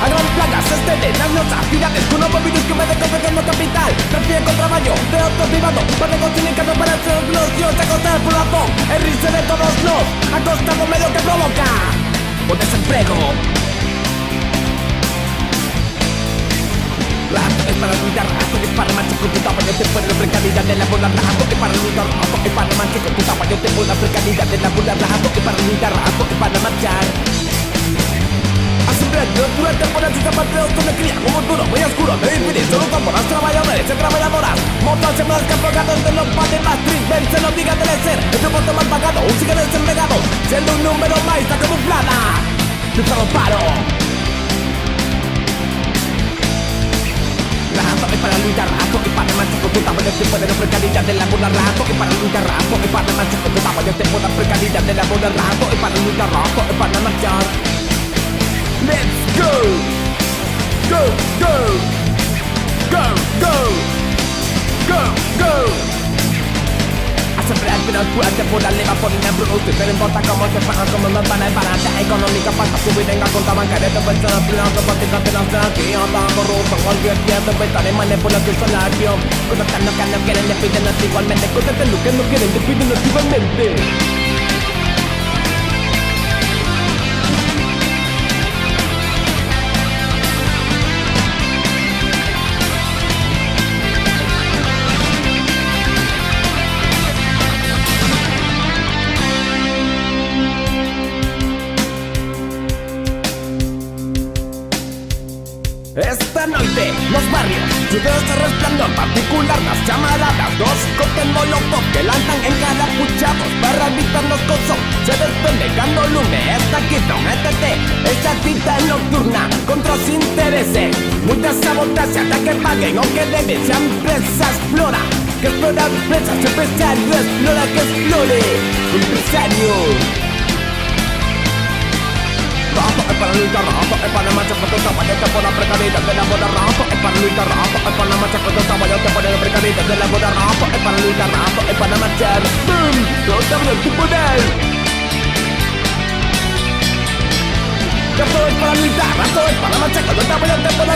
A gran plagas, esterenas, notas, ciudades con nuevos virus que me desconfecando capital. Perfilen contra mayo, de otros privados, para negociar para hacer glosios, a costa del pulazón, el risa de todos los, a costa de un medio que provoca un desempleo. Rato es para luchar, rato es para marchar con tu tapa, yo te puedo precariedad de la bola, rato es para luchar, rato es para marchar con tu tapa, yo te puedo precariedad de la bola, rato es para luchar, rato es para marchar. Durante por el zapateos donde cría como duro, muy oscuro, de infinito, solo temporadas, trabajadores y trabajadoras. Motos y más capogados de los padres más tristes, se lo diga de ser, el voto mal pagado, un sigue desempleado, siendo un número más, está camuflada, luchado paro. Rato es para luchar, rato es para marchar con tu tapa, yo te puedo dar precariedad de la bola, rato es para luchar, rato es para marchar con tu tapa, yo te puedo dar precariedad de la bola, rato es para luchar, rato es para marchar. Let's go! Go, go! Go, go! Go, go! A sembrar pero fuerte por la leva por el producto. Pero importa cómo se pagan, cómo nos van a barata económica para subir en la cuenta bancaria de personas privadas, políticas de las tranquilas, corrupción, cualquier tiempo, inventar y manipular tu salario. Cosas que no quieren, despídenos igualmente. Cosas que no quieren, despídenos igualmente. Esta noche, los barrios, ciudades de resplandor particular, las llamaradas, dos cócteles molotov que lanzan encarapuchados para evitarnos con sol. Se desprende cuando lunes, esta quita un ETT, esta cita nocturna contra los intereses. Muchas sabotaje hasta que paguen, aunque deben, si empresa explora. Que explora empresas, empresario explora que explore. Empresario. Rato es para luchar, rato es para marchar con tu tapa, yo te puedo dar precariedad de la bola, rato es para luchar, rato es para marchar con tu tapa, yo te puedo dar precariedad de la bola, rato es para luchar, rato es para marchar. ¡Bum! ¡No sabes tu poder! Rato es para luchar, rato es para marchar con tu tapa, yo te puedo